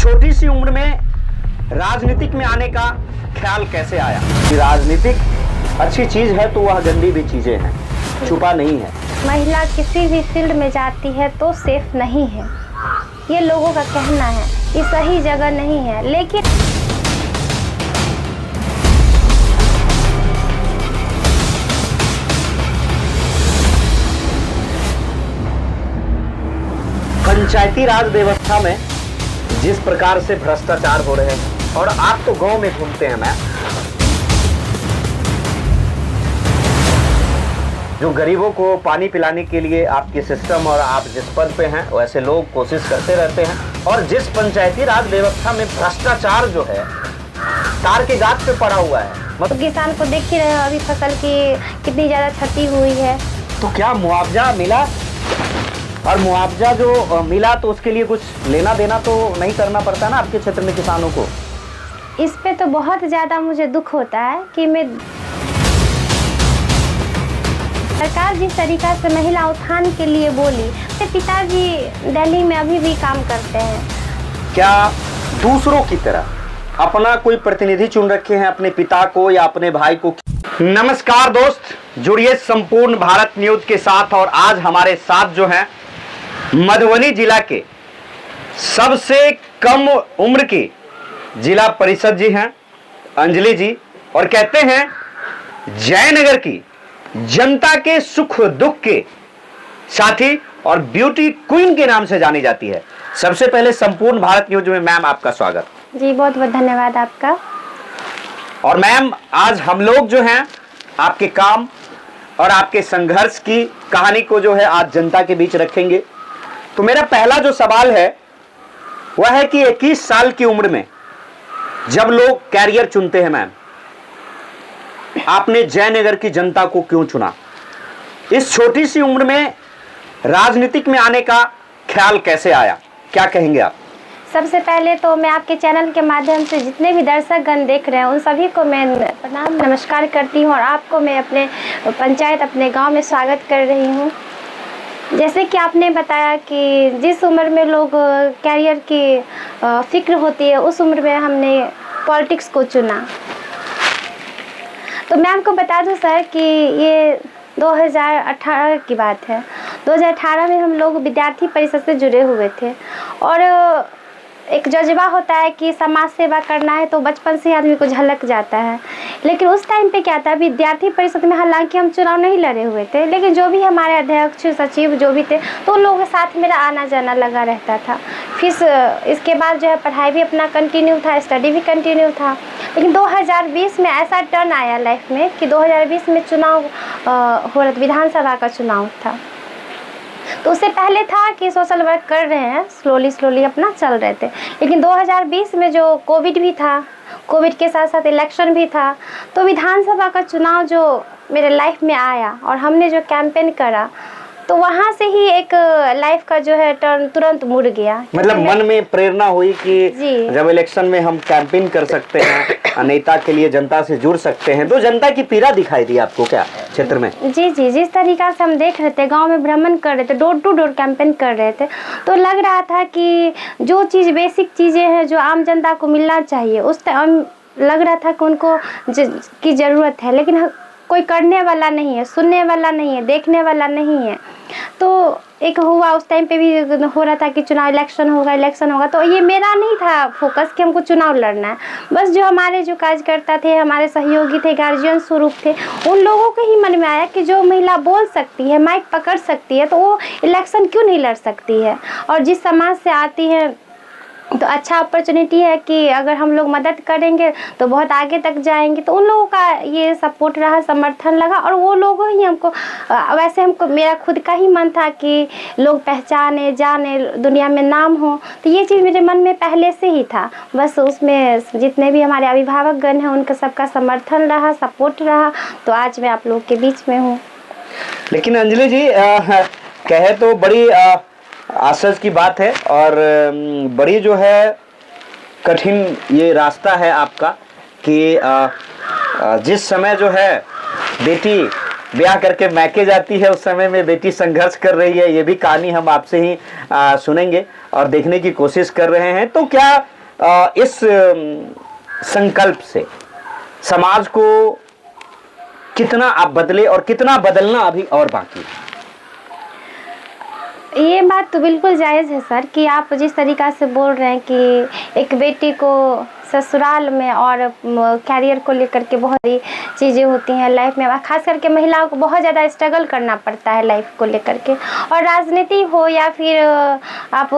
छोटी सी उम्र में राजनीतिक में आने का ख्याल कैसे आया कि राजनीतिक अच्छी चीज है तो वह गंदी भी चीजें हैं, छुपा नहीं है। महिला किसी भी फील्ड में जाती है तो सेफ नहीं है, ये लोगों का कहना है। ये सही जगह नहीं है, लेकिन पंचायती राज व्यवस्था में जिस प्रकार से भ्रष्टाचार हो रहे हैं, और आप तो गांव में घूमते हैं मैम, जो गरीबों को पानी पिलाने के लिए आपके सिस्टम और आप जिस पद पे हैं वैसे लोग कोशिश करते रहते हैं, और जिस पंचायती राज व्यवस्था में भ्रष्टाचार जो है तार के गाछ पे पड़ा हुआ है, मतलब किसान को देख ही रहे हो अभी फसल की कितनी ज्यादा क्षति हुई है। तो क्या मुआवजा मिला? और मुआवजा जो मिला तो उसके लिए कुछ लेना देना तो नहीं करना पड़ता ना आपके क्षेत्र में किसानों को? इस पे तो बहुत ज़्यादा मुझे दुख होता है कि मैं सरकार जिस तरीका से महिला उत्थान के लिए बोली, मेरे पिताजी दिल्ली में अभी भी काम करते हैं। क्या दूसरों की तरह अपना कोई प्रतिनिधि चुन रखे हैं अपने पिता को या अपने भाई को? नमस्कार दोस्त, जुड़िए संपूर्ण भारत न्यूज के साथ। और आज हमारे साथ जो हैं मधुबनी जिला के सबसे कम उम्र की जिला परिषद जी हैं अंजलि जी, और कहते हैं जयनगर की जनता के सुख दुख के साथी और ब्यूटी क्वीन के नाम से जानी जाती है। सबसे पहले संपूर्ण भारत न्यूज में मैम आपका स्वागत। जी बहुत बहुत धन्यवाद आपका। और मैम आज हम लोग जो हैं आपके काम और आपके संघर्ष की कहानी को जो है आज जनता के बीच रखेंगे। तो मेरा पहला जो सवाल है वह है कि 21 साल की उम्र में जब लोग कैरियर चुनते हैं मैम, आपने जयनगर की जनता को क्यों चुना? इस छोटी सी उम्र में राजनीतिक में आने का ख्याल कैसे आया, क्या कहेंगे आप? सबसे पहले तो मैं आपके चैनल के माध्यम से जितने भी दर्शकगण देख रहे हैं उन सभी को मैं प्रणाम नमस्कार करती हूं, और आपको मैं अपने पंचायत अपने गांव में स्वागत कर रही हूं। जैसे कि आपने बताया कि जिस उम्र में लोग कैरियर की फिक्र होती है उस उम्र में हमने पॉलिटिक्स को चुना। तो मैं आपको बता दूं सर कि ये 2018 की बात है। 2018 में हम लोग विद्यार्थी परिषद से जुड़े हुए थे, और एक जज्बा होता है कि समाज सेवा करना है तो बचपन से आदमी को झलक जाता है। लेकिन उस टाइम पे क्या था, विद्यार्थी परिषद में हालांकि हम चुनाव नहीं लड़े हुए थे, लेकिन जो भी हमारे अध्यक्ष सचिव जो भी थे तो उन लोगों के साथ मेरा आना जाना लगा रहता था। फिर इसके बाद जो है पढ़ाई भी अपना कंटिन्यू था, स्टडी भी कंटिन्यू था। लेकिन 2020 में ऐसा टर्न आया लाइफ में कि 2020 में चुनाव हो रहा, विधानसभा का चुनाव था। तो उससे पहले था कि सोशल वर्क कर रहे हैं, स्लोली अपना चल रहे थे। लेकिन 2020 में जो कोविड भी था, कोविड के साथ साथ इलेक्शन भी था, तो विधानसभा का चुनाव जो मेरे लाइफ में आया और हमने जो कैंपेन करा, तो वहाँ से ही एक लाइफ का जो है टर्न तुरंत मुड़ गया। मतलब मन में प्रेरणा हुई कि जब इलेक्शन में हम कैंपेन कर सकते हैं, नेता के लिए जनता से जुड़ सकते हैं, तो जनता की पीड़ा दिखाई दी आपको क्या क्षेत्र में? जी जिस तरीका से हम देख रहे थे, गांव में भ्रमण कर रहे थे, डोर टू डोर कैंपेन कर रहे थे, तो लग रहा था कि जो चीज़ बेसिक चीज़ें हैं जो आम जनता को मिलना चाहिए उस टाइम लग रहा था कि उनको की ज़रूरत है, लेकिन कोई करने वाला नहीं है, सुनने वाला नहीं है, देखने वाला नहीं है। तो एक हुआ उस टाइम पे भी हो रहा था कि चुनाव इलेक्शन होगा, तो ये मेरा नहीं था फोकस कि हमको चुनाव लड़ना है। बस जो हमारे जो कार्यकर्ता थे, हमारे सहयोगी थे, गार्जियन स्वरूप थे, उन लोगों के ही मन में आया कि जो महिला बोल सकती है, माइक पकड़ सकती है, तो वो इलेक्शन क्यों नहीं लड़ सकती है। और जिस समाज से आती है तो अच्छा अपॉर्चुनिटी है कि अगर हम लोग मदद करेंगे तो बहुत आगे तक जाएंगे। तो उन लोगों का ये सपोर्ट रहा, समर्थन लगा, और वो लोगों ही हमको, वैसे हमको मेरा खुद का ही मन था कि लोग पहचाने, जाने, दुनिया में नाम हो। तो ये चीज़ मेरे मन में पहले से ही था। बस उसमें जितने भी हमारे अभिभावकगण हैं उनका सबका समर्थन रहा, सपोर्ट रहा, तो आज मैं आप लोग के बीच में हूँ। लेकिन अंजलि जी कहे तो बड़ी आश्चर्य की बात है, और बड़ी जो है कठिन ये रास्ता है आपका कि जिस समय जो है बेटी ब्याह करके मैके जाती है उस समय में बेटी संघर्ष कर रही है। ये भी कहानी हम आपसे ही सुनेंगे और देखने की कोशिश कर रहे हैं। तो क्या इस संकल्प से समाज को कितना आप बदले और कितना बदलना अभी और बाकी है? ये बात तो बिल्कुल जायज़ है सर कि आप जिस तरीक़ा से बोल रहे हैं कि एक बेटी को ससुराल में और कैरियर को लेकर के बहुत ही चीज़ें होती हैं लाइफ में, खास करके महिलाओं को बहुत ज़्यादा स्ट्रगल करना पड़ता है लाइफ को लेकर के। और राजनीति हो या फिर आप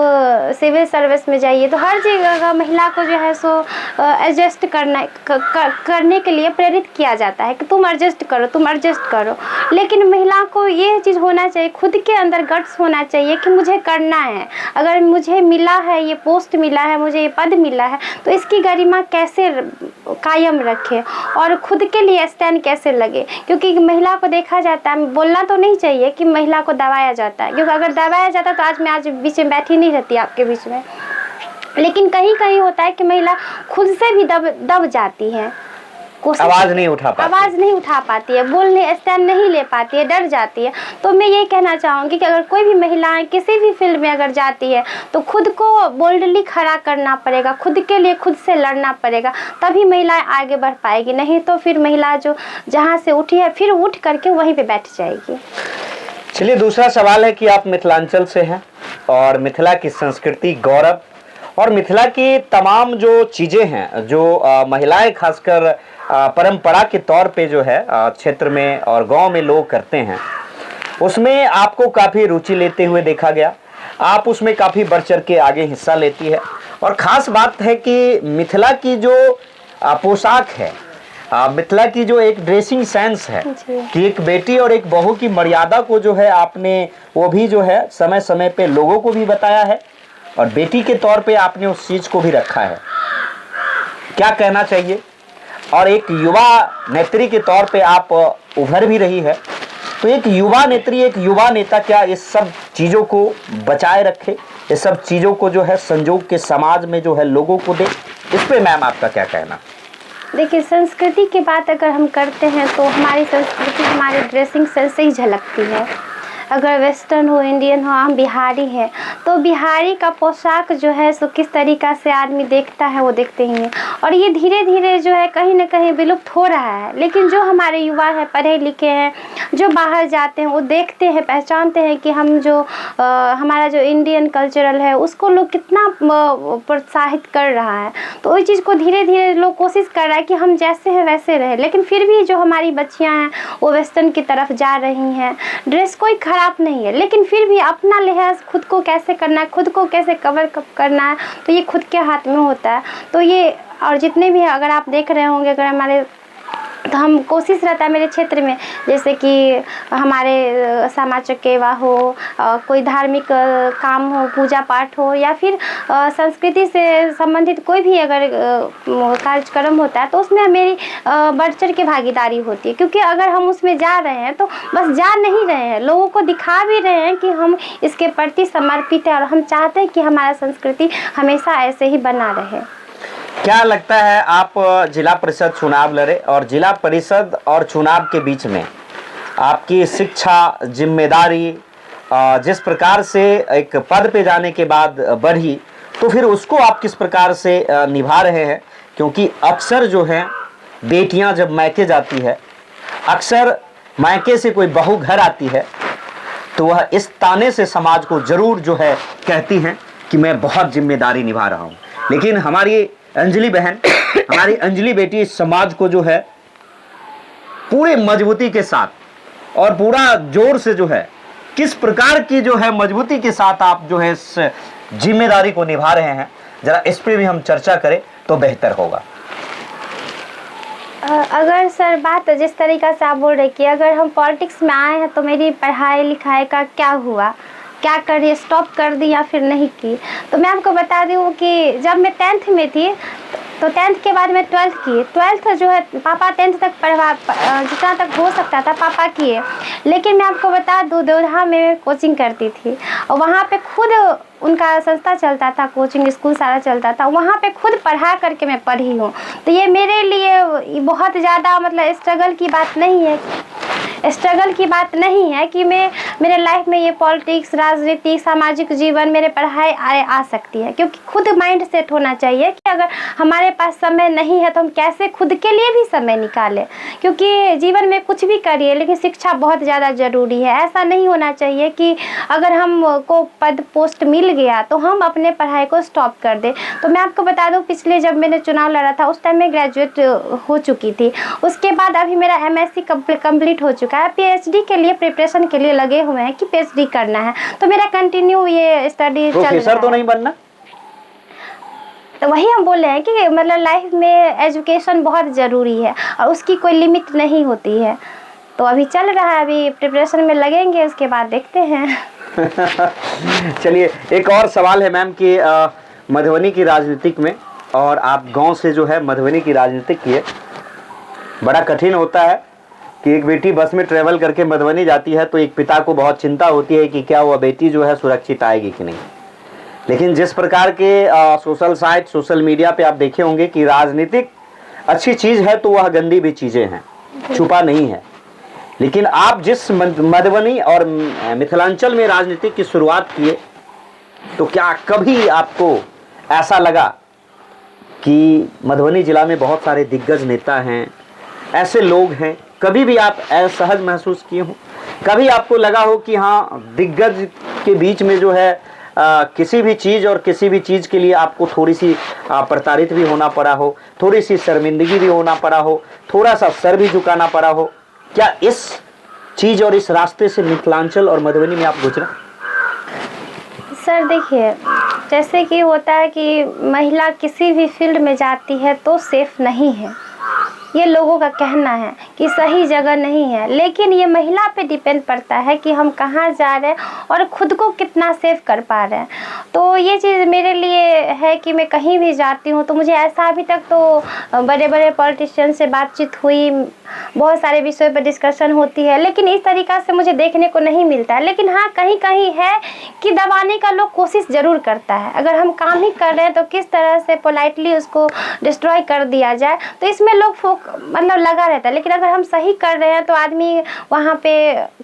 सिविल सर्विस में जाइए तो हर जगह महिला को जो है सो एडजस्ट करने के लिए प्रेरित किया जाता है कि तुम एडजस्ट करो, तुम एडजस्ट करो। लेकिन महिला को ये चीज़ होना चाहिए, खुद के अंदर गट्स होना चाहिए कि मुझे करना है। अगर मुझे मिला है, ये पोस्ट मिला है, मुझे ये पद मिला है, तो इसकी गरिमा कैसे कायम रखे और खुद के लिए स्टैंड कैसे लगे। क्योंकि महिला को देखा जाता है, बोलना तो नहीं चाहिए कि महिला को दबाया जाता है, क्योंकि अगर दबाया जाता तो आज मैं बीच में बैठी नहीं रहती आपके बीच में। लेकिन कहीं कहीं होता है कि महिला खुद से भी दब जाती है, आवाज नहीं उठा पाती है, बोलने स्टैंड नहीं ले पाती है, डर जाती है। तो मैं ये कहना चाहूँगी कि अगर कोई भी महिलाएं किसी भी फील्ड में अगर जाती है तो खुद को बोल्डली खड़ा करना पड़ेगा, खुद के लिए खुद से लड़ना पड़ेगा, तभी महिलाएं आगे बढ़ पाएगी। नहीं तो फिर महिला जो जहाँ से उठी है फिर उठ करके वहीं पे बैठ जाएगी। चलिए, दूसरा सवाल है कि आप मिथिलांचल से हैं और मिथिला की संस्कृति, गौरव और मिथिला की तमाम जो चीज़ें हैं जो महिलाएं खासकर परंपरा के तौर पे जो है क्षेत्र में और गांव में लोग करते हैं, उसमें आपको काफ़ी रुचि लेते हुए देखा गया। आप उसमें काफ़ी बढ़ चढ़ के आगे हिस्सा लेती है। और ख़ास बात है कि मिथिला की जो पोशाक है, मिथिला की जो एक ड्रेसिंग सेंस है कि एक बेटी और एक बहू की मर्यादा को जो है आपने वो भी जो है समय समय पे लोगों को भी बताया है और बेटी के तौर पे आपने उस चीज़ को भी रखा है। क्या कहना चाहिए? और एक युवा नेत्री के तौर पे आप उभर भी रही है, तो एक युवा नेत्री, एक युवा नेता क्या इस सब चीज़ों को बचाए रखे, इस सब चीज़ों को जो है संजोग के समाज में जो है लोगों को दे? इस पे मैम आपका क्या कहना? देखिए, संस्कृति की बात अगर हम करते हैं तो हमारी संस्कृति हमारे ड्रेसिंग सेंस से ही झलकती है। अगर वेस्टर्न हो, इंडियन हो, हम बिहारी हैं तो बिहारी का पोशाक जो है सो किस तरीक़ा से आदमी देखता है वो देखते ही हैं। और ये धीरे धीरे जो है कहीं ना कहीं विलुप्त हो रहा है। लेकिन जो हमारे युवा हैं, पढ़े लिखे हैं, जो बाहर जाते हैं, वो देखते हैं, पहचानते हैं कि हम जो हमारा जो इंडियन कल्चरल है उसको लोग कितना प्रोत्साहित कर रहा है। तो वही चीज़ को धीरे धीरे लोग कोशिश कर रहा है कि हम जैसे हैं वैसे रहे। लेकिन फिर भी जो हमारी बच्चियाँ हैं वो वेस्टर्न की तरफ जा रही हैं। ड्रेस कोई खराब नहीं है, लेकिन फिर भी अपना लिहाज खुद को कैसे करना है, खुद को कैसे कवर करना है, तो ये खुद के हाथ में होता है। तो ये और जितने भी अगर आप देख रहे होंगे, अगर हमारे तो हम कोशिश रहता है मेरे क्षेत्र में, जैसे कि हमारे सामा चकेवा हो, कोई धार्मिक काम हो, पूजा पाठ हो, या फिर संस्कृति से संबंधित कोई भी अगर कार्यक्रम होता है तो उसमें मेरी बढ़ चढ़ के भागीदारी होती है। क्योंकि अगर हम उसमें जा रहे हैं तो बस जा नहीं रहे हैं, लोगों को दिखा भी रहे हैं कि हम इसके प्रति समर्पित हैं और हम चाहते हैं कि हमारा संस्कृति हमेशा ऐसे ही बना रहे। क्या लगता है, आप जिला परिषद चुनाव लड़े और जिला परिषद और चुनाव के बीच में आपकी शिक्षा जिम्मेदारी जिस प्रकार से एक पद पे जाने के बाद बढ़ी, तो फिर उसको आप किस प्रकार से निभा रहे हैं? क्योंकि अक्सर जो है बेटियां जब मायके जाती है, अक्सर मायके से कोई बहू घर आती है तो वह इस ताने से समाज को जरूर जो है कहती हैं कि मैं बहुत जिम्मेदारी निभा रहा हूँ। लेकिन हमारी अंजलि बहन, हमारी अंजलि बेटी इस समाज को जो है पूरे मजबूती के साथ और पूरा जोर से जो है किस प्रकार की जो है मजबूती के साथ आप जो है इस जिम्मेदारी को निभा रहे हैं, जरा इस पे भी हम चर्चा करें तो बेहतर होगा। अगर सर बात जिस तरीक़ा से आप बोल रहे कि अगर हम पॉलिटिक्स में आए हैं तो मेरी पढ़ाई लिखाई का क्या हुआ, क्या करिए, स्टॉप कर दी या फिर नहीं की, तो मैं आपको बता दूँ कि जब मैं 10th में थी तो 10th के बाद मैं 12th की। 12th जो है पापा 10th तक पढ़वा, जितना तक हो सकता था पापा किए। लेकिन मैं आपको बता दूँ, दोधा में कोचिंग करती थी और वहाँ पे खुद उनका संस्था चलता था, कोचिंग स्कूल सारा चलता था, वहाँ पे खुद पढ़ा करके मैं पढ़ी हूँ। तो ये मेरे लिए बहुत ज़्यादा मतलब स्ट्रगल की बात नहीं है, स्ट्रगल की बात नहीं है कि मैं मेरे लाइफ में ये पॉलिटिक्स, राजनीति, सामाजिक जीवन, मेरे पढ़ाई आ सकती है, क्योंकि खुद माइंड सेट होना चाहिए कि अगर हमारे पास समय नहीं है तो हम कैसे खुद के लिए भी समय निकालें, क्योंकि जीवन में कुछ भी करिए लेकिन शिक्षा बहुत ज़्यादा ज़रूरी है। ऐसा नहीं होना चाहिए कि अगर हम को पद पोस्ट मिल गया तो हम अपने पढ़ाई को स्टॉप कर दें। तो मैं आपको बता दूं, पिछले जब मैंने चुनाव लड़ा था उस टाइम मैं ग्रेजुएट हो चुकी थी। उसके बाद अभी मेरा MSc कंप्लीट हो चुका है, PhD के लिए प्रिपरेशन के लिए लगे हुए हैं कि PhD करना है। तो मेरा कंटिन्यू ये स्टडी चल रहा है। प्रोफेसर तो नहीं बनना? तो वही हम बोल रहे हैं कि मतलब लाइफ में एजुकेशन बहुत ज़रूरी है और उसकी कोई लिमिट नहीं होती है। तो अभी चल रहा है, अभी प्रिपरेशन में लगेंगे, उसके बाद देखते हैं। चलिए, एक और सवाल है मैम कि मधुबनी की राजनीतिक में, और आप गांव से जो है मधुबनी की राजनीतिक की है, बड़ा कठिन होता है कि एक बेटी बस में ट्रेवल करके मधुबनी जाती है तो एक पिता को बहुत चिंता होती है कि क्या वह बेटी जो है सुरक्षित आएगी कि नहीं। लेकिन जिस प्रकार के सोशल साइट, सोशल मीडिया पे आप देखे होंगे कि राजनीतिक अच्छी चीज़ है तो वह गंदी भी चीज़ें हैं, छुपा नहीं है। लेकिन आप जिस मधुबनी और मिथिलांचल में राजनीति की शुरुआत किए, तो क्या कभी आपको ऐसा लगा कि मधुबनी जिला में बहुत सारे दिग्गज नेता हैं, ऐसे लोग हैं, कभी भी आप असहज महसूस किए हो? कभी आपको लगा हो कि हाँ, दिग्गज के बीच में जो है किसी भी चीज़ और किसी भी चीज़ के लिए आपको थोड़ी सी प्रताड़ित भी होना पड़ा हो, थोड़ी सी शर्मिंदगी भी होना पड़ा हो, थोड़ा सा सर भी झुकाना पड़ा हो? क्या इस चीज़ और इस रास्ते से मिथिलांचल और मधुबनी में आप गुजरा? सर देखिए, जैसे कि होता है कि महिला किसी भी फील्ड में जाती है तो सेफ नहीं है, ये लोगों का कहना है कि सही जगह नहीं है। लेकिन ये महिला पे डिपेंड पड़ता है कि हम कहाँ जा रहे हैं और ख़ुद को कितना सेफ कर पा रहे हैं। तो ये चीज़ मेरे लिए है कि मैं कहीं भी जाती हूँ तो मुझे ऐसा, अभी तक तो बड़े बड़े पॉलिटिशियन से बातचीत हुई, बहुत सारे विषयों पर डिस्कशन होती है, लेकिन इस तरीक़ा से मुझे देखने को नहीं मिलता है। लेकिन हाँ, कहीं कहीं है कि दबाने का लोग कोशिश ज़रूर करता है। अगर हम काम ही कर रहे हैं तो किस तरह से पोलाइटली उसको डिस्ट्रॉय कर दिया जाए, तो इसमें लोग मतलब लगा रहता है। लेकिन अगर हम सही कर रहे हैं तो आदमी वहाँ पे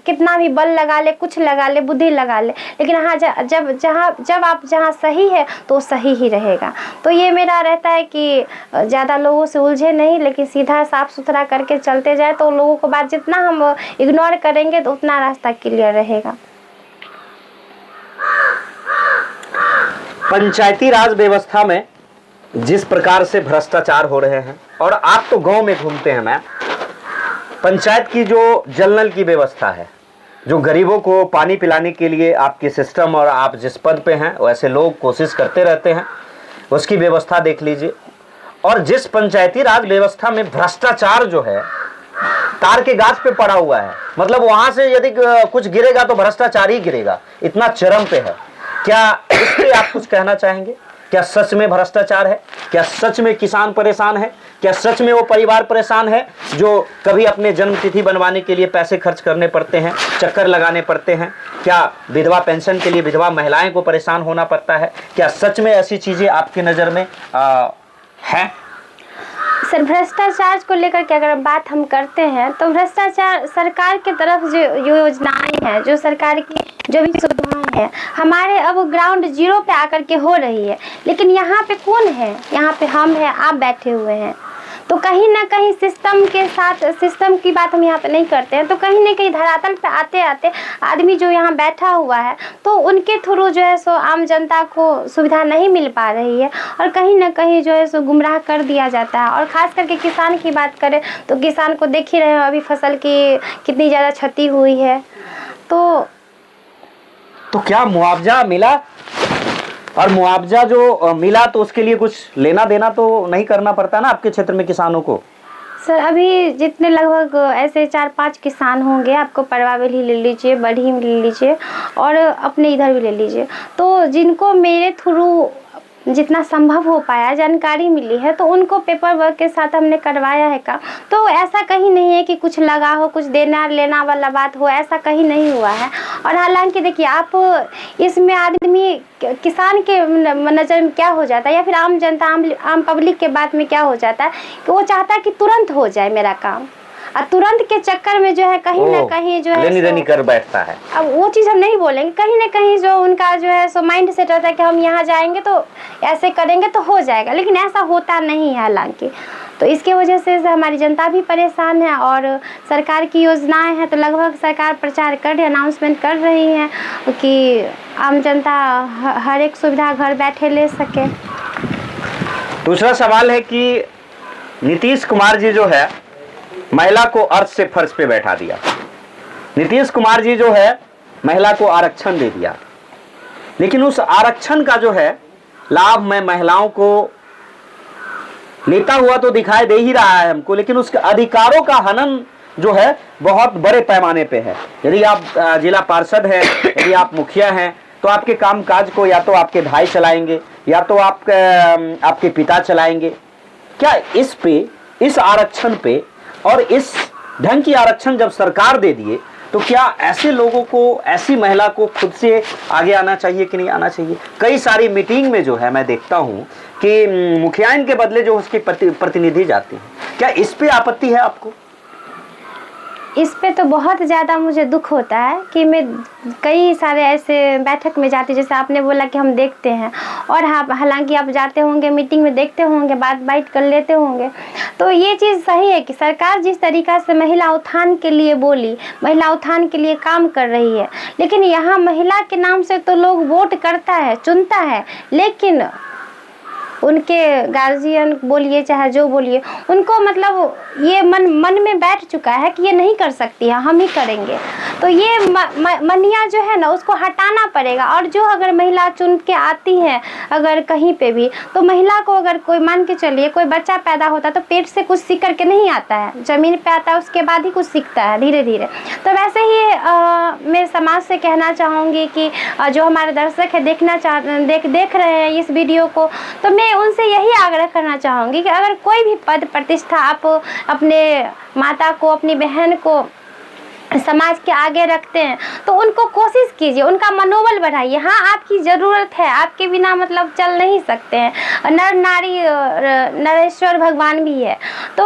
कितना भी बल लगा ले, कुछ लगा ले, बुद्धि लगा ले, लेकिन हाँ, जब आप जहाँ सही है तो सही ही रहेगा। तो ये मेरा रहता है कि ज़्यादा लोगों से उलझे नहीं, लेकिन सीधा साफ सुथरा करके चलते जाए तो लोगों को बात जितना हम इग्नोर करेंगे तो उतना रास्ता क्लियर रहेगा। पंचायती राज व्यवस्था में जिस प्रकार से भ्रष्टाचार हो रहे हैं, और आप तो गांव में घूमते हैं मैम, पंचायत की जो जल नल की व्यवस्था है, जो गरीबों को पानी पिलाने के लिए आपकी सिस्टम, और आप जिस पद पे हैं वैसे लोग कोशिश करते रहते हैं, उसकी व्यवस्था देख लीजिए। और जिस पंचायती राज व्यवस्था में भ्रष्टाचार जो है तार के गाछ पे पड़ा हुआ है, मतलब वहां से यदि कुछ गिरेगा तो भ्रष्टाचार ही गिरेगा, इतना चरम पे है। क्या इस पे आप कुछ कहना चाहेंगे? क्या सच में भ्रष्टाचार है? क्या सच में किसान परेशान है? क्या सच में वो परिवार परेशान है जो कभी अपने जन्म तिथि बनवाने के लिए पैसे खर्च करने पड़ते हैं, चक्कर लगाने पड़ते हैं? क्या विधवा पेंशन के लिए विधवा महिलाएं को परेशान होना पड़ता है? क्या सच में ऐसी चीज़ें आपकी नज़र में हैं? सर, भ्रष्टाचार को लेकर के अगर बात हम करते हैं तो भ्रष्टाचार सरकार की तरफ जो योजनाएं हैं, जो सरकार की जो भी सुविधाएं हैं, हमारे अब ग्राउंड जीरो पे आकर के हो रही है। लेकिन यहाँ पे कौन है? यहाँ पे हम हैं, आप बैठे हुए हैं। तो कहीं ना कहीं सिस्टम के साथ, सिस्टम की बात हम यहाँ पे नहीं करते हैं, तो कहीं ना कहीं धरातल पे आते आते आदमी जो यहाँ बैठा हुआ है तो उनके थ्रू जो है सो आम जनता को सुविधा नहीं मिल पा रही है, और कहीं ना कहीं जो है सो गुमराह कर दिया जाता है। और ख़ास करके किसान की बात करें तो किसान को देख ही रहे हैं अभी फसल की कितनी ज़्यादा क्षति हुई है। तो क्या मुआवजा मिला? और मुआवजा जो मिला तो उसके लिए कुछ लेना देना तो नहीं करना पड़ता ना आपके क्षेत्र में किसानों को? सर, अभी जितने लगभग ऐसे 4-5 किसान होंगे, आपको परवावेल ही ले लीजिए, बढ़ी ले लीजिए और अपने इधर भी ले लीजिए, तो जिनको मेरे थ्रू जितना संभव हो पाया जानकारी मिली है तो उनको पेपर वर्क के साथ हमने करवाया है काम। तो ऐसा कहीं नहीं है कि कुछ लगा हो, कुछ देना लेना वाला बात हो, ऐसा कहीं नहीं हुआ है। और हालांकि देखिए आप इसमें आदमी किसान के नज़र में क्या हो जाता है या फिर आम जनता आम पब्लिक के बात में क्या हो जाता है कि वो चाहता है कि तुरंत हो जाए मेरा काम, और तुरंत के चक्कर में जो है कहीं ना कहीं जो है लेनी कर बैठता है। अब वो चीज़ हम नहीं बोलेंगे, कहीं ना कहीं जो उनका जो है सो माइंड सेट रहता है कि हम यहाँ जाएंगे तो ऐसे करेंगे तो हो जाएगा, लेकिन ऐसा होता नहीं है हालांकि। तो इसके वजह से हमारी जनता भी परेशान है और सरकार की योजनाएं हैं तो लगभग सरकार प्रचार कर रही है, अनाउंसमेंट कर रही है कि आम जनता हर एक सुविधा घर बैठे ले सके। दूसरा सवाल है कि नीतीश कुमार जी जो है महिला को अर्थ से फर्श पे बैठा दिया। नीतीश कुमार जी जो है महिला को आरक्षण दे दिया, लेकिन उस आरक्षण का जो है लाभ मैं महिलाओं को लेता हुआ तो दिखाई दे ही रहा है हमको, लेकिन उसके अधिकारों का हनन जो है बहुत बड़े पैमाने पे है। यदि आप जिला पार्षद हैं, यदि आप मुखिया हैं, तो आपके कामकाज को या तो आपके भाई चलाएंगे या तो आपके पिता चलाएंगे। क्या इस आरक्षण पे और इस ढंग की आरक्षण जब सरकार दे दिए तो क्या ऐसे लोगों को, ऐसी महिला को खुद से आगे आना चाहिए कि नहीं आना चाहिए? कई सारी मीटिंग में जो है मैं देखता हूं कि मुखियाइन के बदले जो उसके प्रतिनिधि जाते हैं। क्या इस पे आपत्ति है आपको? इस पे तो बहुत ज़्यादा मुझे दुख होता है कि मैं कई सारे ऐसे बैठक में जाती, जैसे आपने बोला कि हम देखते हैं, और हालांकि आप जाते होंगे मीटिंग में, देखते होंगे, बात बाइट कर लेते होंगे। तो ये चीज़ सही है कि सरकार जिस तरीक़ा से महिला उत्थान के लिए बोली, महिला उत्थान के लिए काम कर रही है, लेकिन यहाँ महिला के नाम से तो लोग वोट करता है, चुनता है, लेकिन उनके गार्जियन बोलिए चाहे जो बोलिए, उनको मतलब ये मन में बैठ चुका है कि ये नहीं कर सकती है, हम ही करेंगे। तो ये मनिया जो है ना उसको हटाना पड़ेगा। और जो अगर महिला चुन के आती है अगर कहीं पे भी, तो महिला को अगर कोई मान के चलिए कोई बच्चा पैदा होता है तो पेट से कुछ सीख करके नहीं आता है, ज़मीन पे आता है, उसके बाद ही कुछ सीखता है धीरे धीरे। तो वैसे ही मैं समाज से कहना चाहूँगी कि जो हमारे दर्शक है देख रहे हैं इस वीडियो को, तो मैं उनसे यही आग्रह करना चाहूँगी कि अगर कोई भी पद प्रतिष्ठा आप अपने माता को, अपनी बहन को समाज के आगे रखते हैं तो उनको कोशिश कीजिए, उनका मनोबल बढ़ाइए। हाँ, आपकी ज़रूरत है, आपके बिना मतलब चल नहीं सकते हैं। नर नारी नरेश्वर भगवान भी है। तो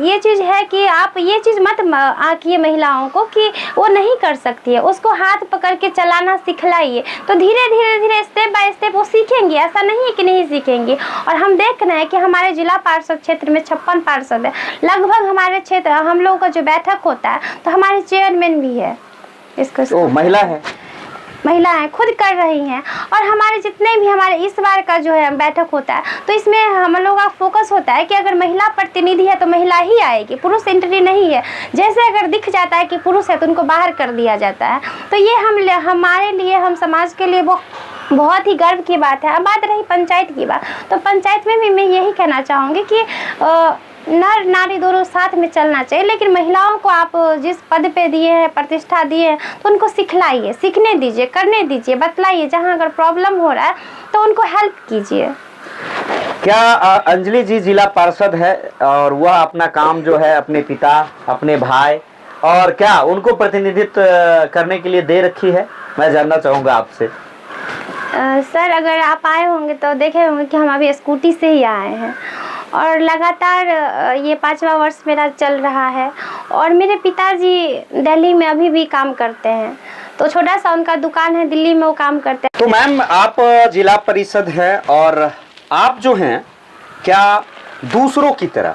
ये चीज़ है कि आप ये चीज़ मत आंकिए महिलाओं को कि वो नहीं कर सकती है, उसको हाथ पकड़ के चलाना सिखलाइए। तो धीरे धीरे स्टेप बाय स्टेप वो सीखेंगी, ऐसा नहीं है कि नहीं सीखेंगी। और हम देख रहे हैं कि हमारे जिला पार्षद क्षेत्र में 56 पार्षद है, लगभग हमारे क्षेत्र हम लोगों का जो बैठक होता है तो हमारे चेयरमैन भी है, इसको महिला है, महिलाएं खुद कर रही हैं। और हमारे जितने भी हमारे इस बार का जो है बैठक होता है तो इसमें हम लोगों का फोकस होता है कि अगर महिला प्रतिनिधि है तो महिला ही आएगी, पुरुष एंट्री नहीं है। जैसे अगर दिख जाता है कि पुरुष है तो उनको बाहर कर दिया जाता है। तो ये हमारे लिए, हम समाज के लिए वो बहुत ही गर्व की बात है। अब बात रही पंचायत की बात, तो पंचायत में भी मैं यही कहना चाहूँगी कि नर नारी दोनों साथ में चलना चाहिए, लेकिन महिलाओं को आप जिस पद पे दिए हैं, प्रतिष्ठा दिए हैं, तो उनको सिखलाइए, सीखने दीजिए, करने दीजिए, बतलाइए। जहाँ अगर प्रॉब्लम हो रहा है तो उनको हेल्प कीजिए। क्या अंजलि जी जिला पार्षद है और वह अपना काम जो है अपने पिता, अपने भाई, और क्या उनको प्रतिनिधित्व करने के लिए दे रखी है? मैं जानना चाहूँगा आपसे। सर, अगर आप आए होंगे तो देखे होंगे कि हम अभी स्कूटी से ही आए हैं और लगातार ये 5वां वर्ष मेरा चल रहा है। और मेरे पिताजी दिल्ली में अभी भी काम करते हैं, तो छोटा सा उनका दुकान है, दिल्ली में वो काम करते हैं। तो मैम, आप जिला परिषद हैं और आप जो हैं क्या दूसरों की तरह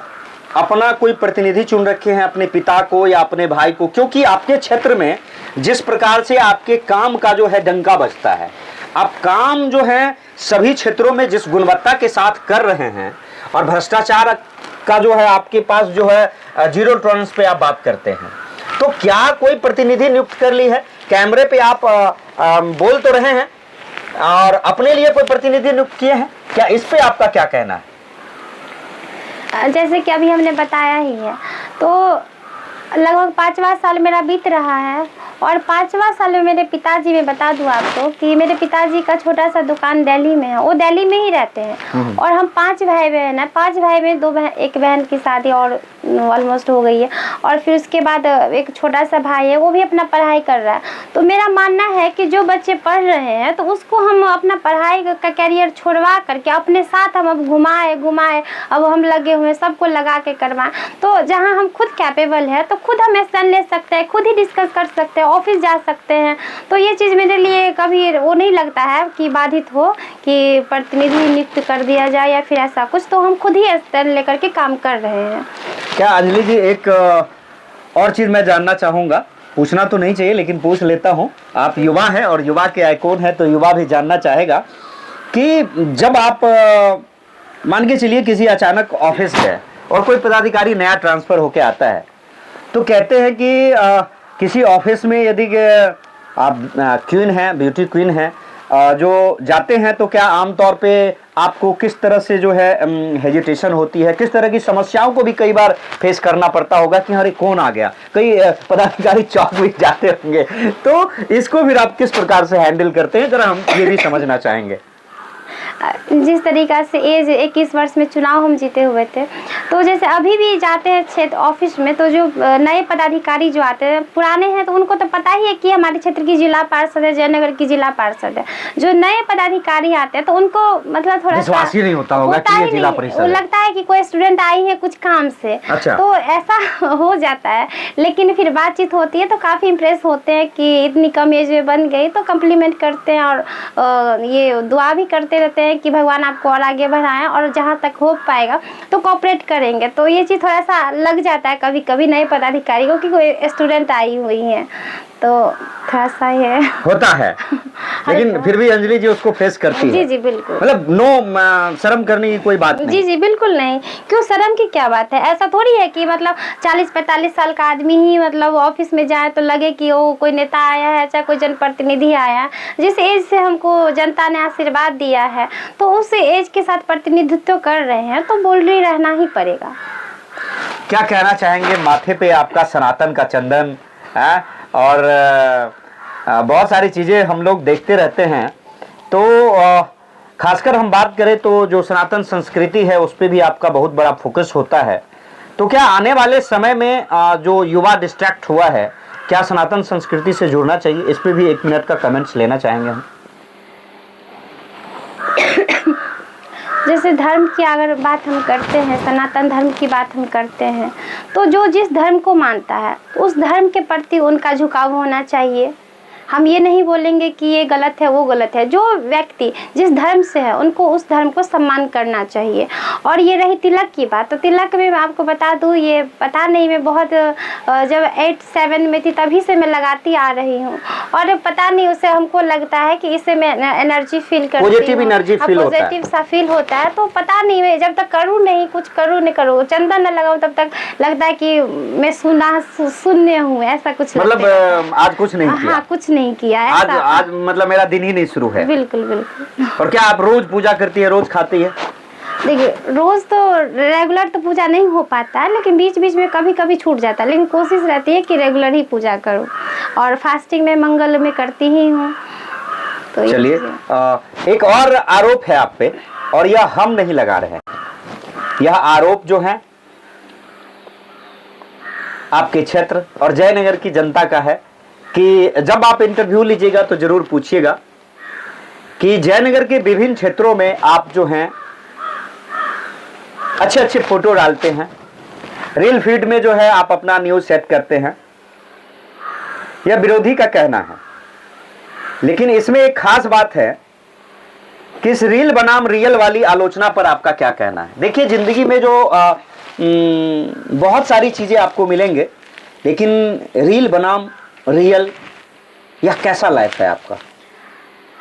अपना कोई प्रतिनिधि चुन रखे हैं, अपने पिता को या अपने भाई को? क्योंकि आपके क्षेत्र में जिस प्रकार से आपके काम का जो है डंका बजता है, आप काम जो है सभी क्षेत्रों में जिस गुणवत्ता के साथ कर रहे हैं, और भ्रष्टाचार का जो है आपके पास जो है जीरो टॉलरेंस पे आप बात करते हैं, तो क्या कोई प्रतिनिधि नियुक्त कर ली है? कैमरे पे आप बोल तो रहे हैं और अपने लिए कोई प्रतिनिधि नियुक्त किए हैं क्या? इस पे आपका क्या कहना है? जैसे कि अभी हमने बताया ही है, तो लगभग 5वां साल मेरा बीत रहा है और 5वां साल में मेरे पिताजी, मैं बता दूं आपको कि मेरे पिताजी का छोटा सा दुकान दिल्ली में है, वो दिल्ली में ही रहते हैं। और हम 5 भाई बहन हैं, 5 भाई में 2 बहन, एक बहन की शादी और ऑलमोस्ट हो गई है, और फिर उसके बाद एक छोटा सा भाई है, वो भी अपना पढ़ाई कर रहा है। तो मेरा मानना है कि जो बच्चे पढ़ रहे हैं तो उसको हम अपना पढ़ाई का कैरियर छोड़वा करके अपने साथ हम अब घुमाए, अब हम लगे हुए सबको लगा के करवाएं। तो जहाँ हम खुद कैपेबल है तो खुद हम एक्शन ले सकते हैं, खुद ही डिस्कस कर सकते हैं, ऑफिस जा सकते हैं। तो ये चीज़ मेरे लिए कभी वो नहीं लगता है कि बाधित हो कि प्रतिनिधि नियुक्त कर दिया जाए या फिर ऐसा कुछ। तो हम खुद ही एक्शन लेकर के काम कर रहे हैं। क्या अंजलि जी, एक और चीज़ मैं जानना चाहूँगा, पूछना तो नहीं चाहिए लेकिन पूछ लेता हूँ। आप युवा हैं और युवा के आइकॉन हैं, तो युवा भी जानना चाहेगा कि जब आप मान के चलिए किसी अचानक ऑफिस गए और कोई पदाधिकारी नया ट्रांसफ़र होके आता है, तो कहते हैं कि किसी ऑफिस में यदि आप क्वीन हैं, ब्यूटी क्वीन हैं, जो जाते हैं तो क्या आमतौर पे आपको किस तरह से जो है हेजिटेशन होती है, किस तरह की समस्याओं को भी कई बार फेस करना पड़ता होगा कि अरे कौन आ गया, कई पदाधिकारी चौंक भी जाते होंगे, तो इसको फिर आप किस प्रकार से हैंडल करते हैं, जरा हम ये भी समझना चाहेंगे। जिस तरीका से एज 21 वर्ष में चुनाव हम जीते हुए थे, तो जैसे अभी भी जाते हैं क्षेत्र ऑफिस में, तो जो नए पदाधिकारी जो आते हैं पुराने हैं तो उनको तो पता ही है कि हमारे क्षेत्र की जिला पार्षद है, जयनगर की जिला पार्षद है। जो नए पदाधिकारी आते हैं तो उनको मतलब थोड़ा विश्वास ही नहीं होता होगा कि ये जिला परिषद है, लगता है कि कोई स्टूडेंट आई है कुछ काम से। अच्छा। तो ऐसा हो जाता है, लेकिन फिर बातचीत होती है तो काफ़ी इम्प्रेस होते हैं कि इतनी कम एज में बन गई, तो कम्प्लीमेंट करते हैं और ये दुआ भी करते रहते हैं कि भगवान आपको और आगे बढ़ाएं और जहाँ तक हो पाएगा तो कोऑपरेट करेंगे। तो ये चीज़ थोड़ा सा लग जाता है कभी कभी नए पदाधिकारी को कि कोई स्टूडेंट आई हुई है, तो थोड़ा सा ये होता है। लेकिन फिर भी अंजलि जी उसको फेस करती है। जी जी बिल्कुल, मतलब नो शर्म करने की कोई बात नहीं। जी जी बिल्कुल नहीं, क्यों शर्म की क्या बात है। ऐसा थोड़ी है कि मतलब 40-45 साल का आदमी ही मतलब ऑफिस में जाए तो लगे कि वो कोई नेता आया है, चाहे कोई जनप्रतिनिधि आया है। जिस एज से हमको जनता ने आशीर्वाद दिया है तो उस एज के साथ प्रतिनिधित्व कर रहे हैं, तो बोल रही रहना ही पड़ेगा। क्या कहना चाहेंगे, माथे पे आपका सनातन का चंदन है और बहुत सारी चीज़ें हम लोग देखते रहते हैं, तो खासकर हम बात करें तो जो सनातन संस्कृति है उस पर भी आपका बहुत बड़ा फोकस होता है। तो क्या आने वाले समय में जो युवा डिस्ट्रैक्ट हुआ है, क्या सनातन संस्कृति से जुड़ना चाहिए? इस पर भी 1 मिनट का कमेंट्स लेना चाहेंगे हम। जैसे धर्म की अगर बात हम करते हैं, सनातन धर्म की बात हम करते हैं, तो जो जिस धर्म को मानता है उस धर्म के प्रति उनका झुकाव होना चाहिए। हम ये नहीं बोलेंगे कि ये गलत है वो गलत है। जो व्यक्ति जिस धर्म से है उनको उस धर्म को सम्मान करना चाहिए। और ये रही तिलक की बात, तो तिलक में मैं आपको बता दूँ, ये पता नहीं, मैं बहुत जब 8-7 में थी तभी से मैं लगाती आ रही हूँ, और पता नहीं उससे हमको लगता है कि इससे मैं एनर्जी फील करती हूँ, पॉजिटिव एनर्जी फील होता है, पॉजिटिव सा फील होता है। तो पता नहीं, मैं जब तक करूँ नहीं, कुछ करूँ नहीं करूँ, चंदन न लगाऊँ, तब तक लगता है कि मैं शून्य हूँ, ऐसा कुछ मतलब आज कुछ नहीं किया। हाँ, कुछ नहीं किया है आज मतलब मेरा दिन ही नहीं शुरू है। बिल्कुल बिल्कुल। और क्या आप रोज पूजा करती है, रोज खाती है? देखिए, रोज तो रेगुलर तो पूजा नहीं हो पाता है, लेकिन बीच बीच में कभी कभी छूट जाता है, लेकिन कोशिश रहती है कि रेगुलर ही पूजा करूं। और फास्टिंग में मंगल में करती ही हूँ। तो चलिए, एक और आरोप है आप पे, और यह हम नहीं लगा रहे हैं, यह आरोप जो है आपके क्षेत्र और जयनगर की जनता का है कि जब आप इंटरव्यू लीजिएगा तो जरूर पूछिएगा कि जयनगर के विभिन्न क्षेत्रों में आप जो हैं अच्छे अच्छे फोटो डालते हैं, रील फीड में जो है आप अपना न्यूज सेट करते हैं। यह विरोधी का कहना है, लेकिन इसमें एक खास बात है कि इस रील बनाम रियल वाली आलोचना पर आपका क्या कहना है? देखिए, जिंदगी में जो बहुत सारी चीजें आपको मिलेंगे, लेकिन रील बनाम रियल, यह कैसा लाइफ है आपका?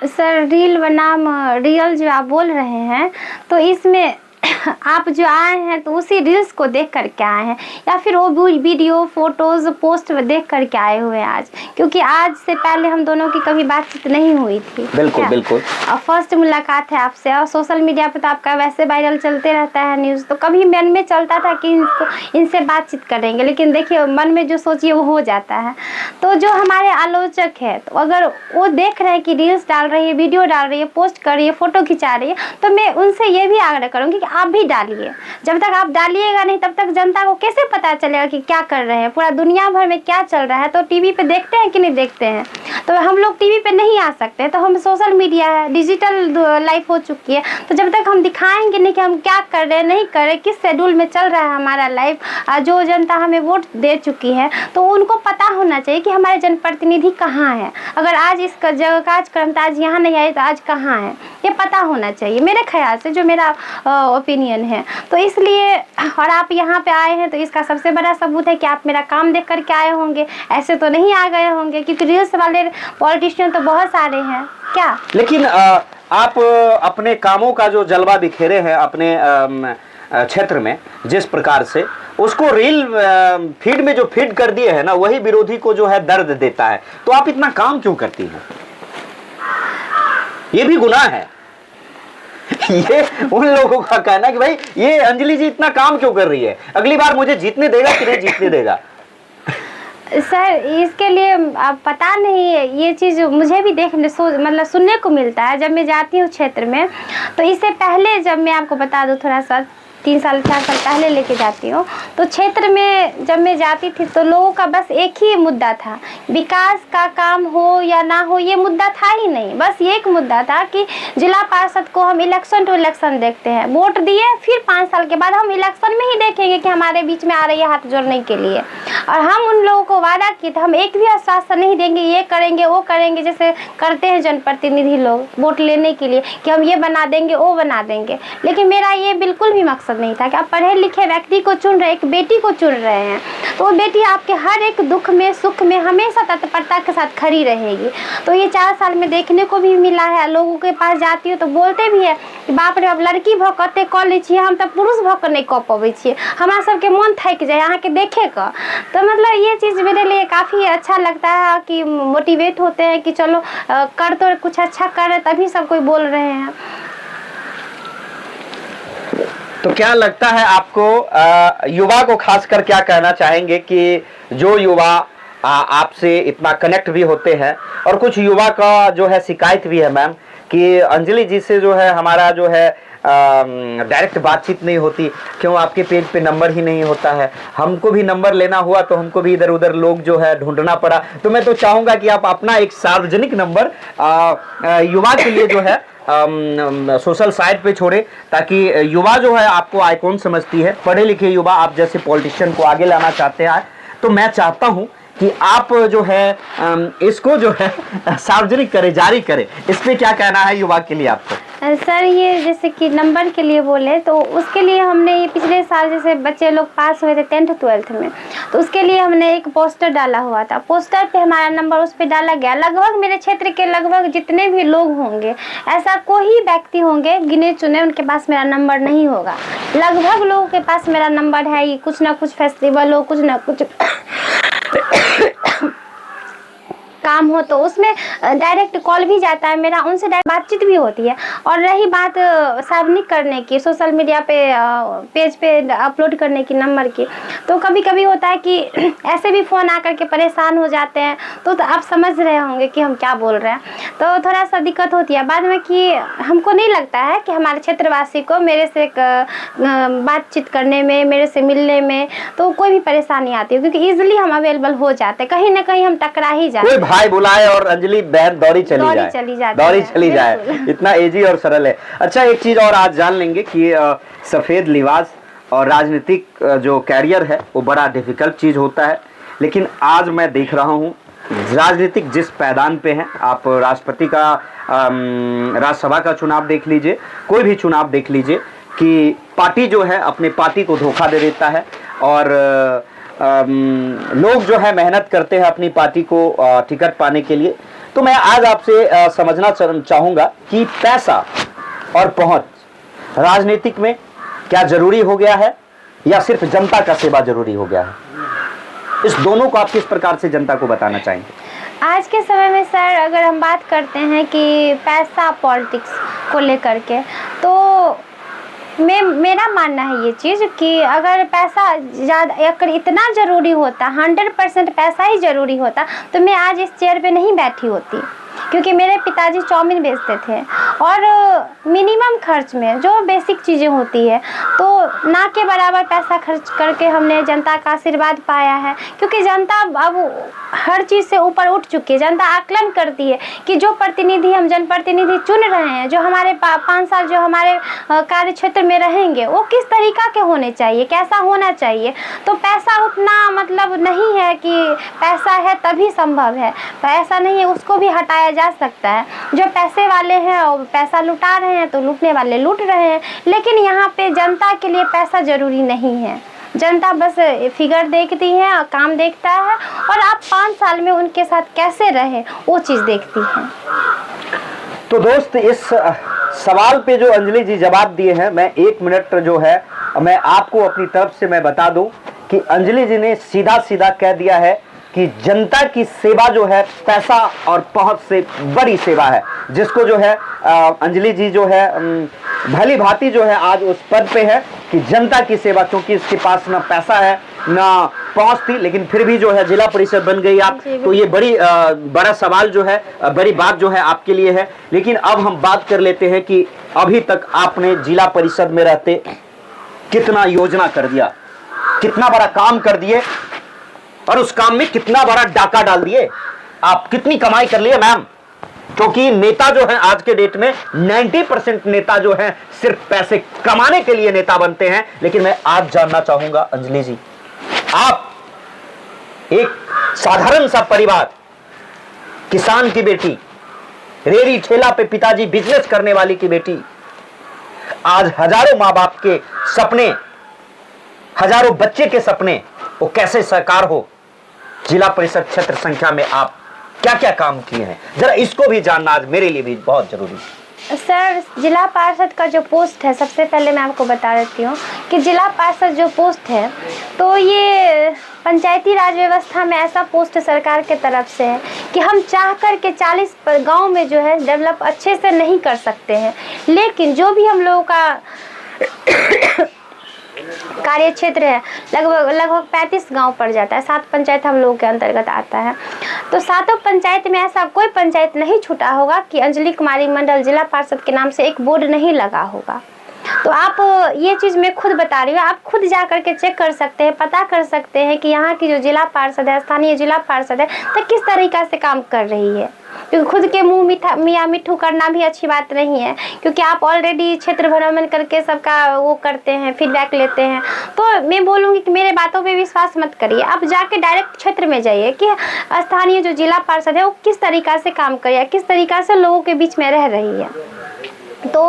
सर, रील बनाम रियल जो आप बोल रहे हैं, तो इसमें आप जो आए हैं तो उसी रील्स को देख करके आए हैं, या फिर वो वीडियो फोटोज पोस्ट देख करके आए हुए हैं आज? क्योंकि आज से पहले हम दोनों की कभी बातचीत नहीं हुई थी। बिल्कुल बिल्कुल। और फर्स्ट मुलाकात है आपसे, और सोशल मीडिया पे तो आपका वैसे वायरल चलते रहता है न्यूज़, तो कभी मन में चलता था कि इनसे बातचीत करेंगे, लेकिन देखिए मन में जो सोचिए वो हो जाता है। तो जो हमारे आलोचक है, तो अगर वो देख रहे हैं कि रील्स डाल रही है, वीडियो डाल रही है, पोस्ट कर रही है, फोटो खिंचा रही है, तो मैं उनसे ये भी आग्रह करूँगी कि आप भी डालिए। जब तक आप डालिएगा नहीं तब तक जनता को कैसे पता चलेगा कि क्या कर रहे हैं, पूरा दुनिया भर में क्या चल रहा है। तो टीवी पे देखते हैं कि नहीं देखते हैं? तो हम लोग टीवी पे नहीं आ सकते, तो हम सोशल मीडिया है, डिजिटल लाइफ हो चुकी है, तो जब तक हम दिखाएंगे नहीं कि हम क्या कर रहे हैं, नहीं कर रहे, किस शेड्यूल में चल रहा है हमारा लाइफ, जो जनता हमें वोट दे चुकी है, तो उनको पता होना चाहिए कि हमारे जनप्रतिनिधि कहाँ है। अगर आज इस जगह कार्यक्रम था, आज यहाँ नहीं आए तो आज कहाँ है, ये पता होना चाहिए मेरे ख्याल से, जो मेरा ओपिनियन है। तो इसलिए, और आप यहाँ पे आए हैं तो इसका सबसे बड़ा सबूत है कि आप मेरा काम देख करके आए होंगे, ऐसे तो नहीं आ गए होंगे, क्योंकि रील्स वाले पॉलिटिशियन तो बहुत सारे हैं क्या। लेकिन आप अपने कामों का जो जलवा बिखेरे हैं अपने क्षेत्र में, जिस प्रकार से उसको रील फीड में जो फीड कर दिए है ना, वही विरोधी को जो है दर्द देता है। तो आप इतना काम क्यों करती हैं? ये भी गुनाह है। ये उन लोगों का कहना है कि भाई ये अंजलि जी इतना काम क्यों कर रही है, अगली बार मुझे जीतने देगा कि नहीं जीतने देगा? सर इसके लिए अब पता नहीं है, ये चीज़ मुझे भी देखने मतलब सुनने को मिलता है जब मैं जाती हूँ क्षेत्र में। तो इससे पहले जब मैं आपको बता दूँ, थोड़ा सा 3 साल 4 साल पहले लेके जाती हूँ, तो क्षेत्र में जब मैं जाती थी तो लोगों का बस एक ही मुद्दा था, विकास का काम हो या ना हो, ये मुद्दा था ही नहीं। बस ये एक मुद्दा था कि जिला पार्षद को हम इलेक्शन टू इलेक्शन देखते हैं, वोट दिए, फिर 5 साल के बाद हम इलेक्शन में ही देखेंगे कि हमारे बीच में आ रही है हाथ जोड़ने के लिए। और हम उन लोगों को वादा किए थे, हम एक भी आश्वासन नहीं देंगे, ये करेंगे वो करेंगे, जैसे करते हैं जनप्रतिनिधि लोग वोट लेने के लिए कि हम ये बना देंगे वो बना देंगे। लेकिन मेरा ये बिल्कुल भी मकसद नहीं था कि आप पढ़े लिखे व्यक्ति को चुन रहे, एक बेटी को चुन रहे हैं, तो वो बेटी आपके हर एक दुख में सुख में हमेशा तत्परता के साथ खड़ी रहेगी। तो ये 4 साल में देखने को भी मिला है। लोगों के पास जाती हूँ तो बोलते भी है कि बाप रे बाप, लड़की भौकते कऽ लै छियै, हम तो पुरुष भौक नहीं कऽ पबै छियै, हमरा सबके मन थक जाए यहाँ के देखे का। तो मतलब ये चीज़ मेरे लिए काफ़ी अच्छा लगता है कि मोटिवेट होते हैं कि चलो कर तो कुछ अच्छा कर रहे, तभी सब कोई बोल रहे हैं। तो क्या लगता है आपको, युवा को खासकर क्या कहना चाहेंगे कि जो युवा आपसे इतना कनेक्ट भी होते हैं, और कुछ युवा का जो है शिकायत भी है मैम कि अंजलि जी से जो है हमारा जो है डायरेक्ट बातचीत नहीं होती, क्यों आपके पेज पे नंबर ही नहीं होता है, हमको भी नंबर लेना हुआ तो हमको भी इधर उधर लोग जो है ढूंढना पड़ा। तो मैं तो चाहूँगा कि आप अपना एक सार्वजनिक नंबर युवा के लिए जो है सोशल साइट पे छोड़े, ताकि युवा जो है आपको आइकॉन समझती है, पढ़े लिखे युवा आप जैसे पॉलिटिशियन को आगे लाना चाहते हैं। तो मैं चाहता हूं कि आप जो है इसको जो है सार्वजनिक करें, जारी करें। इस पे क्या कहना है युवा के लिए आपको? सर ये जैसे कि नंबर के लिए बोले तो उसके लिए हमने ये पिछले साल जैसे बच्चे लोग पास हुए थे 10th 12th में, तो उसके लिए हमने एक पोस्टर डाला हुआ था। पोस्टर पे हमारा नंबर उस पर डाला गया। लगभग मेरे क्षेत्र के लगभग जितने भी लोग होंगे, ऐसा कोई व्यक्ति होंगे गिने चुने उनके पास मेरा नंबर नहीं होगा। लगभग लोगों के पास मेरा नंबर है ही, कुछ ना कुछ फेस्टिवल हो, कुछ ना कुछ काम हो तो उसमें डायरेक्ट कॉल भी जाता है मेरा, उनसे डायरेक्ट बातचीत भी होती है। और रही बात सार्वजनिक करने की, सोशल मीडिया पे पेज पे अपलोड करने की नंबर की, तो कभी कभी होता है कि ऐसे भी फ़ोन आकर के परेशान हो जाते हैं। तो आप समझ रहे होंगे कि हम क्या बोल रहे हैं, तो थोड़ा सा दिक्कत होती है बाद में कि हमको नहीं लगता है कि हमारे क्षेत्रवासी को मेरे से बातचीत करने में, मेरे से मिलने में तो कोई भी परेशानी आती है, क्योंकि ईजिली हम अवेलेबल हो जाते हैं। कहीं ना कहीं हम टकरा ही जाते हैं, भाई बुलाए और अंजलि बहन दौड़ी चली जाए, इतना इजी और सरल है। अच्छा एक चीज और आज जान लेंगे कि सफेद लिबास और राजनीतिक जो कैरियर है वो बड़ा डिफिकल्ट चीज होता है, लेकिन आज मैं देख रहा हूँ राजनीतिक जिस पैदान पे हैं, आप राष्ट्रपति का राज्यसभा का चुनाव देख लीजिए, कोई भी चुनाव देख लीजिए, कि पार्टी जो है अपने पार्टी को धोखा दे देता है, और लोग जो है मेहनत करते हैं अपनी पार्टी को टिकट पाने के लिए। तो मैं आज आपसे समझना चाहूँगा कि पैसा और पहुँच राजनीतिक में क्या जरूरी हो गया है या सिर्फ जनता का सेवा जरूरी हो गया है? इस दोनों को आप किस प्रकार से जनता को बताना चाहेंगे? आज के समय में सर अगर हम बात करते हैं कि पैसा पॉलिटिक्स को लेकर के, तो मेरा मानना है ये चीज़ कि अगर पैसा ज़्यादा अगर इतना ज़रूरी होता, 100% पैसा ही ज़रूरी होता, तो मैं आज इस चेयर पे नहीं बैठी होती। क्योंकि मेरे पिताजी चाउमीन बेचते थे और मिनिमम खर्च में जो बेसिक चीज़ें होती है, तो ना के बराबर पैसा खर्च करके हमने जनता का आशीर्वाद पाया है। क्योंकि जनता अब हर चीज़ से ऊपर उठ चुकी है। जनता आकलन करती है कि जो प्रतिनिधि हम जनप्रतिनिधि चुन रहे हैं, जो हमारे 5 साल जो हमारे कार्य क्षेत्र में रहेंगे, वो किस तरीका के होने चाहिए, कैसा होना चाहिए। तो पैसा उतना मतलब नहीं है कि पैसा है तभी संभव है, पैसा नहीं है उसको भी हटाया जा सकता है। जो पैसे वाले हैं और पैसा लुटा रहे हैं तो लूटने वाले लूट रहे हैं। लेकिन यहाँ पे जनता के लिए पैसा जरूरी नहीं है। जनता बस फिगर देखती है, काम देखता है, और आप 5 साल में उनके साथ कैसे रहे वो चीज़ देखती है। तो दोस्त, इस सवाल पे जो अंजलि जी जवाब दिए हैं, मैं 1 मिनट जो है मैं आपको अपनी तरफ से मैं बता दूं कि अंजलि जी ने सीधा सीधा कह दिया है कि जनता की सेवा जो है पैसा और पहुंच से बड़ी सेवा है, जिसको जो है अंजलि जी जो है भली भांति जो है आज उस पद पे है कि जनता की सेवा, क्योंकि इसके पास ना पैसा है ना पहुंच थी, लेकिन फिर भी जो है जिला परिषद बन गई आप, तो ये बड़ा सवाल जो है, बड़ी बात जो है आपके लिए है। लेकिन अब हम बात कर लेते हैं कि अभी तक आपने जिला परिषद में रहते कितना योजना कर दिया, कितना बड़ा काम कर दिए, और उस काम में कितना बड़ा डाका डाल दिए, आप कितनी कमाई कर लिए मैम। क्योंकि नेता जो है आज के डेट में 90% नेता जो है सिर्फ पैसे कमाने के लिए नेता बनते हैं। लेकिन मैं आज जानना चाहूंगा अंजलि जी, आप एक साधारण सा परिवार, किसान की बेटी, रेहड़ी ठेला पे पिताजी बिजनेस करने वाली की बेटी, आज हजारों माँ बाप के सपने, हजारों बच्चे के सपने वो कैसे साकार हो। जिला परिषद क्षेत्र संख्या में आप क्या क्या काम किए हैं, जरा इसको भी जानना आज मेरे लिए भी बहुत जरूरी है। सर, जिला पार्षद का जो पोस्ट है, सबसे पहले मैं आपको बता देती हूँ कि जिला पार्षद जो पोस्ट है, तो ये पंचायती राज व्यवस्था में ऐसा पोस्ट सरकार के तरफ से है कि हम चाह कर के 40 गांव में जो है डेवलप अच्छे से नहीं कर सकते हैं। लेकिन जो भी हम लोगों का कार्य क्षेत्र है, लगभग 35 गांव पड़ जाता है, 7 पंचायत हम लोगों के अंतर्गत आता है। तो 7 पंचायत में ऐसा कोई पंचायत नहीं छूटा होगा कि अंजलि कुमारी मंडल जिला पार्षद के नाम से एक बोर्ड नहीं लगा होगा। तो आप ये चीज़ मैं खुद बता रही हूँ, आप खुद जा करके चेक कर सकते हैं, पता कर सकते हैं कि यहाँ की जो जिला पार्षद है, स्थानीय जिला पार्षद है, तो किस तरीक़ा से काम कर रही है। क्योंकि खुद के मुंह मियाँ मिठू करना भी अच्छी बात नहीं है, क्योंकि आप ऑलरेडी क्षेत्र भ्रमण करके सबका वो करते हैं, फीडबैक लेते हैं। तो मैं बोलूँगी कि मेरे बातों पे विश्वास मत करिए, आप जाके डायरेक्ट क्षेत्र में जाइए कि स्थानीय जो जिला पार्षद है वो किस तरीक़ा से काम कर रही है, किस तरीक़ा से लोगों के बीच में रह रही है। तो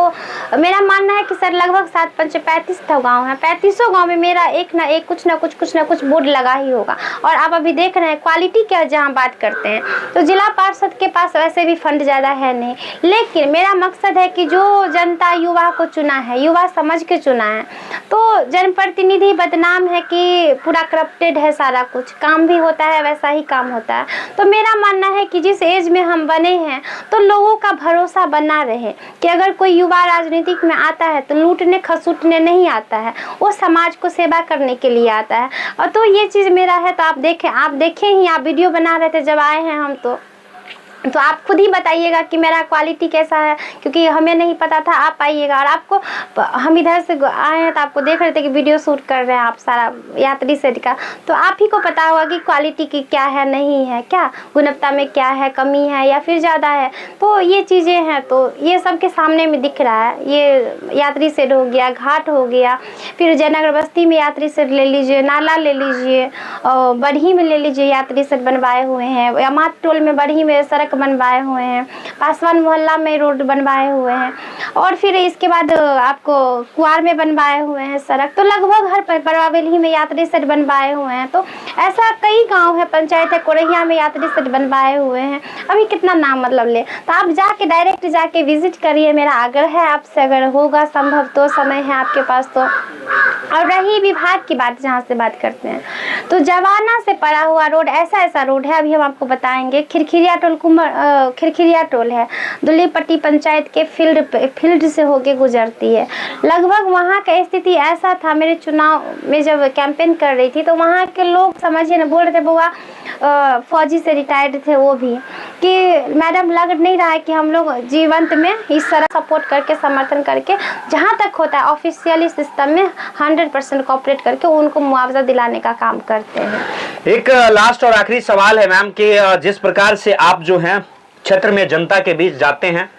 मेरा मानना है कि सर लगभग 35 गांव हैं, 35 गांव में मेरा एक ना एक कुछ ना कुछ बोर्ड लगा ही होगा। और आप अभी देख रहे हैं क्वालिटी क्या, जहां बात करते हैं तो जिला पार्षद के पास वैसे भी फंड ज़्यादा है नहीं, लेकिन मेरा मकसद है कि जो जनता युवा को चुना है, युवा समझ के चुना है, तो जनप्रतिनिधि बदनाम है कि पूरा करप्टेड है, सारा कुछ काम भी होता है वैसा ही काम होता है। तो मेरा मानना है कि जिस एज में हम बने हैं तो लोगों का भरोसा बना रहे कि अगर कोई युवा राजनीतिक में आता है तो लूटने खसूटने नहीं आता है, वो समाज को सेवा करने के लिए आता है। और तो ये चीज़ मेरा है। तो आप देखें ही, आप वीडियो बना रहे थे जब आए हैं हम, तो आप खुद ही बताइएगा कि मेरा क्वालिटी कैसा है, क्योंकि हमें नहीं पता था। आप आइएगा और आपको, हम इधर से आए हैं तो आपको देख रहे थे कि वीडियो शूट कर रहे हैं आप सारा यात्री सेट का, तो आप ही को पता होगा कि क्वालिटी की क्या है, नहीं है क्या, गुणवत्ता में क्या है, कमी है या फिर ज़्यादा है। तो ये चीज़ें हैं, तो ये सबके सामने में दिख रहा है। ये यात्री सेट हो गया, घाट हो गया, फिर जयनगर बस्ती में यात्री सेट ले लीजिए, नाला ले लीजिए, और बढ़ी में ले लीजिए, यात्री सेट बनवाए हुए हैं। यामात टोल में बढ़ी में सड़क बनवाए हुए हैं, पासवान मोहल्ला में रोड बनवाए हुए हैं। और फिर इसके बाद आपको कुआर में बनवाए हुए हैं सड़क, तो लगभग हर बरावेली में यात्री सेट बनवाए हुए हैं। तो ऐसा कई गांव है, पंचायत है, कोरैया में यात्री सेट बनवाए हुए हैं। अभी कितना नाम मतलब ले, तो आप जाके डायरेक्ट जाके विजिट करिए, मेरा आग्रह है आपसे, अगर होगा संभव तो, समय है आपके पास तो। और रही विभाग की बात, जहाँ से बात करते हैं, तो जवाना से पड़ा हुआ रोड, ऐसा रोड है, अभी हम आपको बताएंगे। खिरखिरिया टोल खिरखिरिया टोल है, दुल्लीपट्टी पंचायत के फील्ड से होके गुजरती है। लगभग वहाँ का स्थिति ऐसा था, मेरे चुनाव में जब कैंपेन कर रही थी, तो वहाँ के लोग समझिए ना, बोल रहे थे बुआ, फौजी से रिटायर्ड थे वो भी, कि मैडम लग नहीं रहा है कि हम लोग जीवंत में इस तरह सपोर्ट करके, समर्थन करके, जहाँ तक होता है ऑफिशियली सिस्टम में 100% कॉपरेट करके उनको मुआवजा दिलाने का काम करते हैं। एक लास्ट और आखिरी सवाल है मैम कि जिस प्रकार से आप जो हैं क्षेत्र में जनता के बीच जाते हैं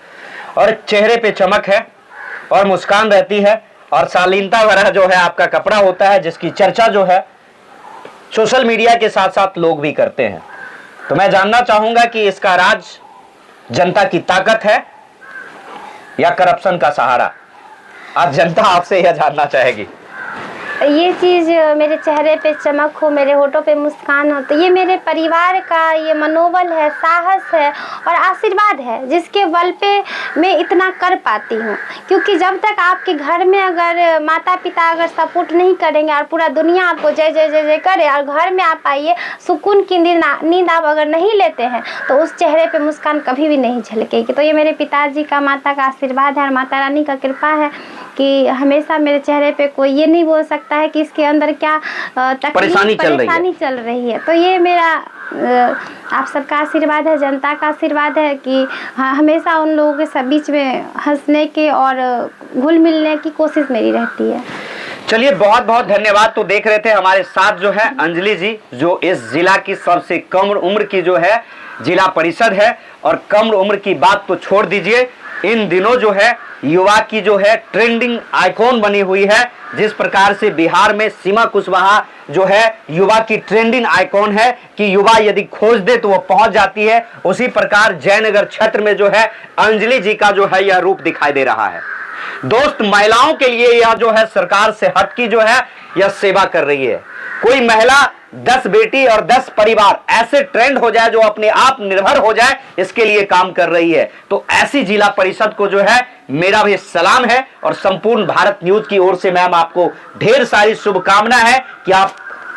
और चेहरे पे चमक है और मुस्कान रहती है और शालीनता भरा जो है आपका कपड़ा होता है, जिसकी चर्चा जो है सोशल मीडिया के साथ साथ लोग भी करते हैं, तो मैं जानना चाहूंगा कि इसका राज जनता की ताकत है या करप्शन का सहारा? आज जनता आपसे यह जानना चाहेगी। ये चीज़ मेरे चेहरे पे चमक हो, मेरे होठों पे मुस्कान हो, तो ये मेरे परिवार का ये मनोबल है, साहस है और आशीर्वाद है, जिसके बल पे मैं इतना कर पाती हूँ। क्योंकि जब तक आपके घर में अगर माता पिता अगर सपोर्ट नहीं करेंगे और पूरा दुनिया आपको जय जय जय जय करे, और घर में आप आइए सुकून की नींद आप अगर नहीं लेते हैं, तो उस चेहरे पे मुस्कान कभी भी नहीं झलकेगी। तो ये मेरे पिताजी का, माता का आशीर्वाद है और माता रानी का कृपा है कि हमेशा मेरे चेहरे पे कोई ये नहीं बोल सकता है कि इसके अंदर क्या परेशानी चल रही है। तो ये मेरा आप सबका आशीर्वाद है, जनता का आशीर्वाद है कि हमेशा उन लोगों के बीच में हंसने के और घुल मिलने की कोशिश मेरी रहती है। चलिए, बहुत बहुत धन्यवाद। तो देख रहे थे हमारे साथ जो है अंजलि जी, जो इस जिला की सबसे कम उम्र की जो है जिला परिषद है। और कम उम्र की बात तो छोड़ दीजिए, इन दिनों जो है युवा की जो है ट्रेंडिंग आइकॉन बनी हुई है। जिस प्रकार से बिहार में सीमा कुशवाहा जो है युवा की ट्रेंडिंग आइकॉन है कि युवा यदि खोज दे तो वो पहुंच जाती है, उसी प्रकार जयनगर क्षेत्र में जो है अंजलि जी का जो है यह रूप दिखाई दे रहा है। दोस्त, महिलाओं के लिए यह जो है सरकार से हटकी जो है यह सेवा कर रही है। कोई महिला 10 बेटी और 10 परिवार ऐसे ट्रेंड हो जाए, जो अपने आप निर्भर हो जाए, इसके लिए काम कर रही है। तो ऐसी जिला परिषद को जो है मेरा भी सलाम है और संपूर्ण भारत न्यूज की ओर से मैम आपको ढेर सारी शुभकामना है कि आप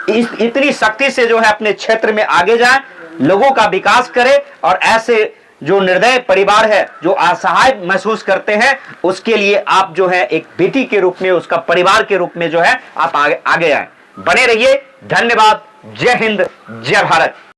इतनी शक्ति से जो है अपने क्षेत्र में आगे जाएं, लोगों का विकास करें और ऐसे जो निर्दय परिवार है, जो असहाय महसूस करते हैं, उसके लिए आप जो है एक बेटी के रूप में, उसका परिवार के रूप में जो है आप आगे आए। बने रहिए। धन्यवाद। जय हिंद, जय भारत।